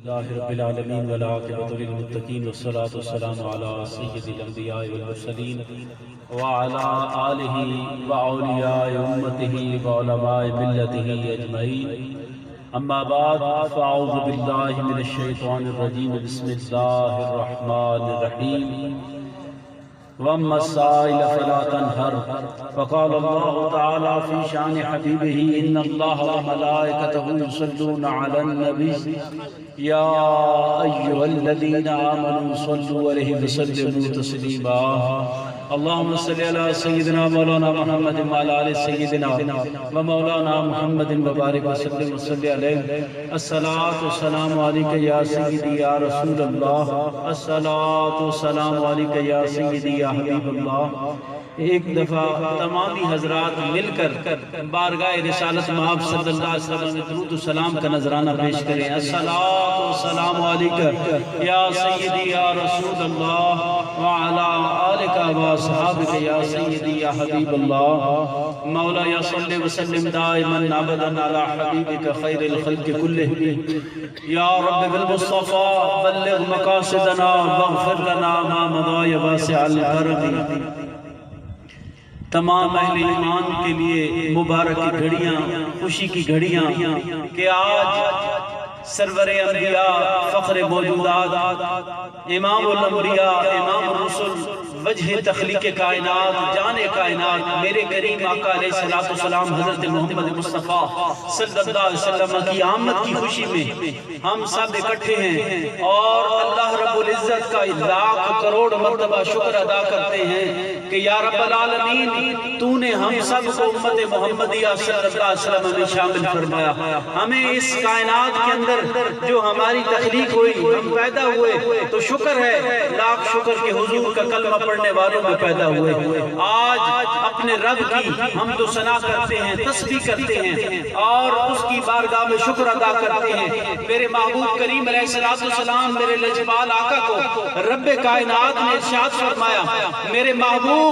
اللہ رب العالمین والعاقبۃ للمتقین والصلاة والسلام علی سید الانبیاء والمرسلین وعلی آلہ واولیاء امتہ وعلماء ملتہ اجمعین، اما بعد فاعوذ باللہ من الشیطان الرجیم، بسم اللہ الرحمن الرحیم۔ وَأَمَّا السَّائِلَ فَلَا تَنْهَرْ، وقال اللہ تعالی فی شان حبیبہ ان اللہ وملائکتہ یصلون علی النبی یا ایھا الذین آمنوا صلوا علیہ وسلموا تسلیما۔ اللہم صلی علی سیدنا مولانا محمد وعلی آل سیدنا ومولانا محمد وبارک وسلم وصلی علیہ۔ الصلاۃ والسلام علیک یا سیدی یا رسول اللہ، الصلاۃ والسلام علیک یا سیدی یا حبیب اللہ۔ ایک دفعہ تمامی حضرات مل کر بارگاہ رسالت مآب صلی اللہ علیہ وسلم میں درود و سلام کا نذرانہ پیش کریں۔ الصلاۃ والسلام علیک یا سیدی یا رسول اللہ وعلی آلک واصحابک یا سیدی یا حبیب اللہ۔ مولا یا صلی وسلم دائما ابدا علی حبیبک خیر الخلق کلہم، یا رب بالمصطفیٰ بلغ مقاصدنا واغفر لنا ما مضى واسع الکرم۔ تمام اہل ایمان کے لیے مبارک کی گھڑیاں، خوشی کی گھڑیاں کہ آج سرور انبیاء، فخر موجودات، امام الانبیاء، امام الرسل، وجہ تخلیق کائنات، جان کائنات، میرے کریم آقا علیہ السلام حضرت محمد مصطفیٰ صلی اللہ علیہ وسلم کی آمد کی خوشی میں ہم سب اکٹھے ہیں اور اللہ رب العزت کا لاکھ کروڑ مرتبہ شکر ادا کرتے ہیں کہ یا رب العالمین تو نے ہم سب کو امت محمدیہ صلی اللہ علیہ وسلم میں شامل فرمایا۔ ہمیں اس کائنات کے اندر جو ہماری تخلیق ہوئی، ہم پیدا ہوئے تو شکر ہے، لاکھ شکر کے حضور کا کلمہ پڑھنے والوں میں پیدا ہوئے۔ آج اپنے رب کی حمد و ثنا کرتے ہیں، تسبیح کرتے ہیں اور اس کی بارگاہ میں شکر ادا کرتے ہیں۔ میرے محبوب کریم علیہ السلام، میرے لجپال آقا کو رب کائنات نے ارشاد فرمایا، میرے محبوب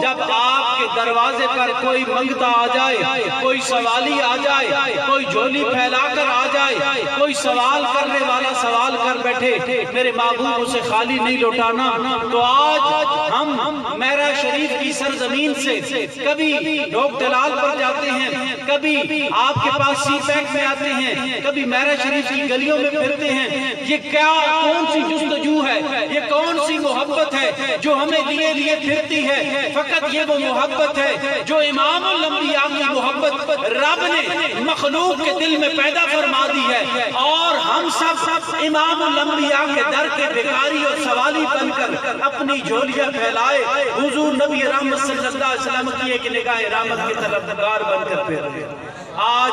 جب آپ کے دروازے پر کوئی منگتا آ جائے، کوئی سوالی آ جائے، کوئی جھولی پھیلا کر آ جائے، کوئی سوال کرنے والا سوال کر بیٹھے، میرے محبوب اسے خالی نہیں لوٹانا۔ تو آج ہم میرا شریف کی سرزمین سے کبھی ڈھوک ڈلال پر جاتے ہیں، کبھی آپ کے پاس سی پیک میں آتے ہیں، کبھی میرا شریف کی گلیوں میں پھرتے ہیں۔ یہ کیا کون سی جستجو ہے، یہ کون سی محبت ہے جو ہمیں لیے لیے پھرتی ہے؟ فقط یہ وہ محبت ہے جو امام الانبیاء کی محبت رب نے مخلوق کے دل میں پیدا فرما دی ہے، اور ہم سب امام الانبیاء کے در کے بھکاری اور سوالی بن کر اپنی جھولیاں پھیلائے حضور نبی رحمت صلی اللہ علیہ وسلم کی ایک نگاہ رحمت کے طلبگار بن کر پھر رہے ہیں۔ آج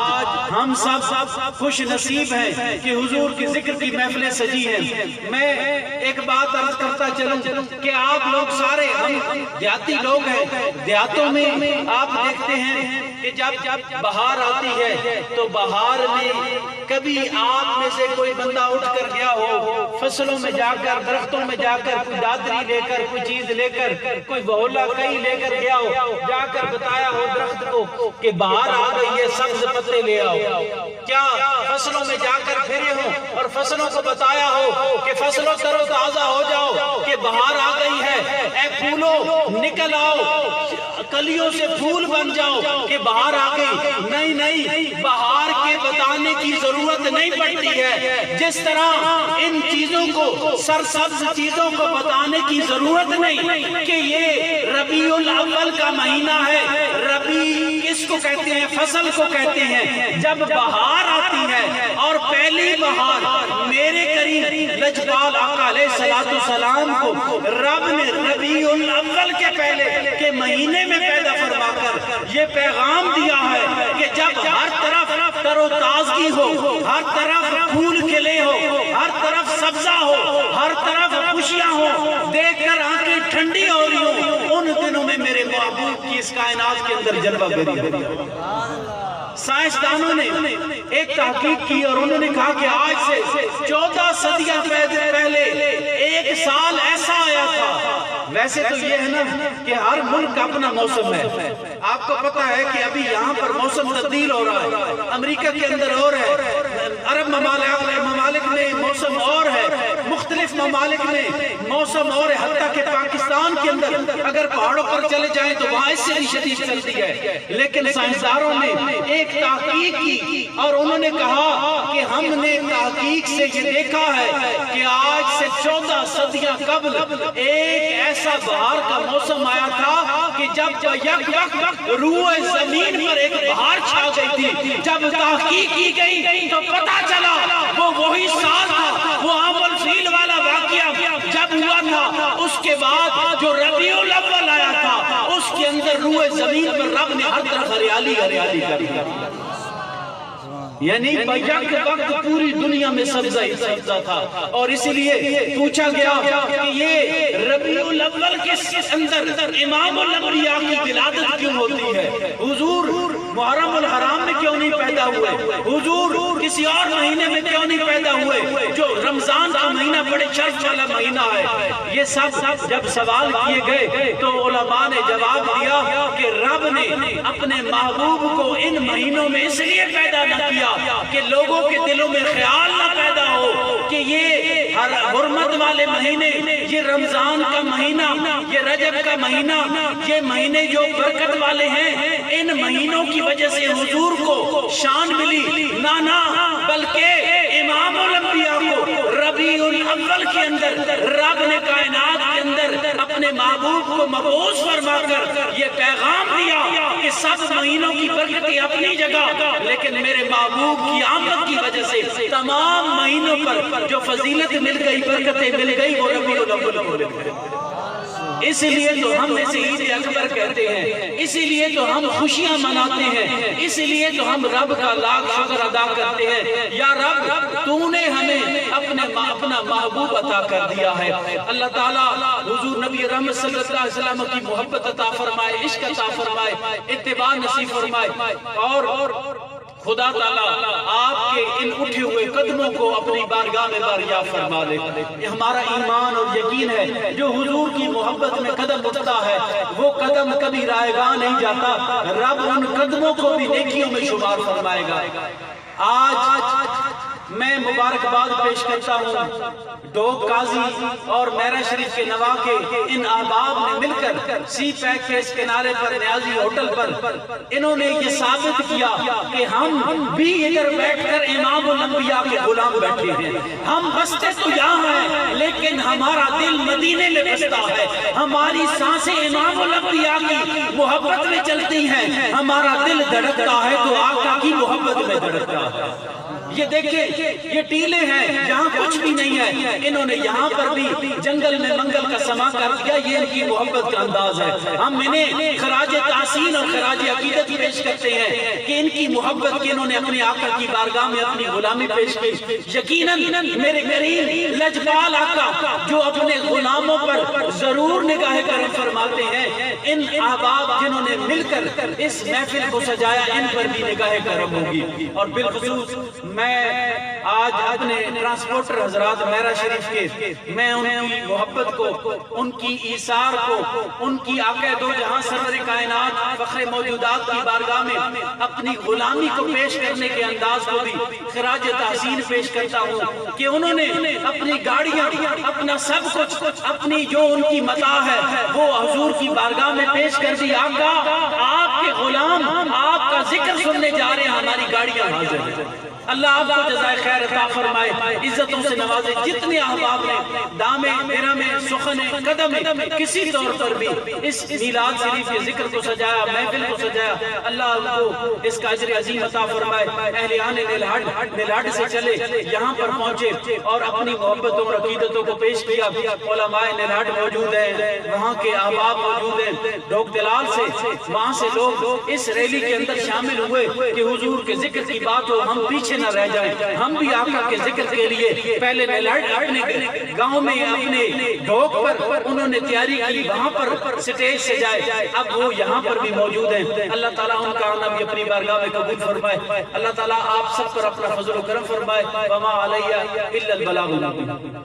ہم سب خوش نصیب ہیں کہ حضور کی ذکر کی محفلیں سجی ہیں۔ میں ایک بات عرض کرتا چلوں کہ آپ لوگ سارے ہم دیہاتی لوگ ہیں، دیہاتوں میں آپ دیکھتے ہیں کہ جب بہار آتی ہے تو بہار میں کبھی آپ میں سے کوئی بندہ اٹھ کر گیا ہو، فصلوں میں جا کر، درختوں میں جا کر، کوئی دادری لے کر، کوئی چیز لے کر، کوئی بہولا کئی لے کر گیا ہو، جا کر بتایا ہو درخت کو کہ بہار آ رہی ہے، سبز پتے لے آؤ۔ کیا فصلوں میں جا کر پھرے ہو اور فصلوں کو بتایا ہو کہ فصلوں تر و تازہ ہو جاؤ کہ بہار آ گئی ہے، اے پھولو نکل آؤ، کلیوں سے پھول بن جاؤ کہ بہار آ گئی؟ نہیں، بہار کے بتانے کی ضرورت نہیں پڑتی ہے، جس طرح ان چیزوں کو، سرسبز چیزوں کو بتانے کی ضرورت نہیں کہ یہ ربیع الاول کا مہینہ ہے۔ ربیع کس کو کہتے ہیں؟ فصل کو کہتے ہیں۔ جب بہار آتی ہے اور پہلی بہار میرے کریم لجپال آقا علیہ السلام کو رب نے ربیع الاول کے پہلے کے مہینے میں پیدا فرما کر یہ پیغام دیا ہے کہ جب ہر طرف تر و تازگی ہو، ہر طرف پھول کھلے ہو، ہر طرف سبزہ ہو، ہر طرف خوشیاں ہو، دیکھ کر آنکھیں ٹھنڈی ہو رہی ہوں، ان دنوں میں میرے محبوب کی اس کائنات کے اندر جلوہ گری ہے۔ سائنسدانوں نے ایک تحقیق کی اور انہوں نے کہا کہ آج سے 14 صدیاں پہلے ایک سال ایسا آیا تھا۔ ویسے تو یہ ہے نا کہ ہر ملک کا اپنا موسم ہے، آپ کو پتا ہے کہ ابھی یہاں پر موسم تبدیل ہو رہا ہے، امریکہ کے اندر ہو رہا ہے، عرب ممالک میں موسم مختلف ممالک میں موسم اور حتیٰ کہ پاکستان کے اندر اگر پہاڑوں پر چلے جائیں تو وہاں اس سے بھی شدید چلتی ہے، لیکن سائنسدانوں نے ایک تحقیق کی اور انہوں نے کہا کہ ہم نے تحقیق سے یہ دیکھا ہے کہ آج سے 14 صدیاں قبل ایک ایسا بہار کا موسم آیا تھا کہ جب یک وقت روح زمین پر ایک بہار چھا گئی تھی۔ جب تحقیق کی گئی تو پتہ چلا وہ وہی سال تھا، وہ عام الفیل والا واقعہ جب ہوا تھا، اس کے بعد جو ربیع الاول آیا تھا اس کے اندر روح زمین پر رب نے ہر طرف ہریالی ہریالی کر دیا، یعنی یک وقت پوری دنیا میں سبزہ ہی سبزہ تھا۔ اور اسی لیے پوچھا گیا کہ یہ ربیع الاول کے اندر امام الانبیاء کی ولادت کیوں ہوتی ہے؟ حضور محرم الحرام میں کیوں نہیں پیدا ہوئے؟ حضور کسی اور مہینے میں کیوں نہیں پیدا ہوئے جو رمضان کا مہینہ بڑے شرف والا مہینہ ہے؟ یہ سب جب سوال کیے گئے تو علماء نے جواب دیا کہ رب نے اپنے محبوب کو ان مہینوں میں اس لیے پیدا نہ کیا کہ لوگوں کے دلوں میں خیال نہ پیدا ہو کہ یہ حرمت والے مہینے، یہ رمضان کا مہینہ، یہ رجب کا مہینہ، یہ مہینے جو برکت والے ہیں، ان مہینوں کی وجہ سے حضور کو شان ملی، نہ بلکہ امام الانبیاء کو ربیع الاول کے اندر رب نے کائنات کے اندر اپنے محبوب کو مبعوث فرما کر یہ پیغام دیا کہ سب مہینوں کی برکتیں اپنی جگہ، لیکن میرے محبوب کی آمد کی وجہ سے تمام مہینوں پر جو فضیلت مل گئی، برکتیں مل گئی، وہ ربیع الاول کو مل گئی۔ اس لیے تو ہم اسے عید اکبر کہتے ہیں، اسی لیے تو ہم خوشیاں مناتے ہیں، اسی لیے تو ہم رب کا لاکھ شکر ادا کرتے ہیں، یا رب تو نے ہمیں اپنا محبوب عطا کر دیا ہے۔ اللہ تعالیٰ حضور نبی رحمت صلی اللہ علیہ وسلم کی محبت عطا فرمائے، عشق عطا فرمائے، اتباع نصیب فرمائے، اور خدا تعالیٰ آپ کے ان اٹھے ہوئے قدموں کو اپنی بارگاہ میں باریاب فرما دے۔ یہ ہمارا ایمان اور یقین ہے، جو حضور کی محبت میں قدم اٹھتا ہے وہ قدم کبھی رائے گاہ نہیں جاتا، رب ان قدموں کو بھی نیکیوں میں شمار فرمائے گا۔ آج میں مبارکباد پیش کرتا ہوں ڈوگ قاضی اور میرا شریف کے نوا کے ان احباب نے مل کر سی پیک کے اس کنارے پر نیازی ہوٹل پر انہوں نے یہ ثابت کیا کہ ہم بھی ادھر بیٹھ کر امام الانبیاء کے غلام بیٹھے ہیں، ہم بستے تو یہاں ہیں لیکن ہمارا دل مدینے میں بستا ہے، ہماری سانسیں امام الانبیاء کی محبت میں چلتی ہیں، ہمارا دل دھڑکتا ہے تو آقا کی محبت میں دھڑکتا ہے۔ یہ دیکھیں یہ ٹیلے ہیں جہاں کچھ بھی نہیں ہے، انہوں نے یہاں پر بھی جنگل میں منگل کا سما کر دیا، یہ ان کی محبت کا انداز ہے۔ ہم انہیں خراج تحسین اور خراج عقیدت پیش کرتے ہیں کہ ان کی محبت کی انہوں نے اپنے آقا کی بارگاہ میں اپنی غلامی پیش کی۔ یقیناً میرے کریم لجپال آقا جو اپنے غلاموں پر ضرور نگاہ کرم فرماتے ہیں، ان احباب جنہوں نے مل کر اس محفل کو سجایا ان پر بھی نگاہ کرم ہوگی۔ اور بالخصوص میں آج اپنے ٹرانسپورٹر حضرات میرا شریف کے میں ان کی محبت کو، ان کی ایثار کو، ان کی آقا دو جہاں سرور کائنات فخر موجودات کی بارگاہ میں اپنی غلامی کو پیش کرنے کے انداز کو بھی خراج تحسین پیش کرتا ہوں کہ انہوں نے اپنی گاڑیاں، اپنا سب کچھ، اپنی جو ان کی متاع ہے وہ حضور کی بارگاہ میں پیش کر دی۔ آقا آپ کے غلام آپ کا ذکر سننے جا رہے ہیں، ہماری گاڑیاں حاضر ہیں۔ اللہ آپ کو جزائے خیر عطا فرمائے، عزتوں سے نوازے۔ جتنے احباب نے دامے میرا میں سخن قدم کسی طور پر بھی اس میلاد شریف کے ذکر کو سجایا، محفل کو سجایا، اللہ ان کو اس کا اجر عظیم عطا فرمائے۔ اہلیان نلہٹ سے چلے یہاں پر پہنچے اور اپنی محبتوں اور عقیدتوں کو پیش کیا۔ علماء نلہٹ موجود ہیں، وہاں کے احباب موجود ہیں، ڈوگ دلال سے وہاں سے لوگ اس ریلی کے اندر شامل ہوئے کہ حضور کے ذکر کی بات ہو، ہم پیچھے نہ رہ جائیں، ہم بھی آقا کے ذکر کے لیے پہلے اپنے گاؤں میں اپنے ڈھوک پر انہوں نے تیاری کی، وہاں پر سٹیج سے جائے، اب وہ یہاں پر بھی موجود ہیں۔ اللہ تعالیٰ ان کا آنا بھی اپنی بارگاہ میں قبول فرمائے، اللہ تعالیٰ آپ سب پر اپنا فضل و کرم فرمائے۔ وما علیہ الا البلاغ المبین۔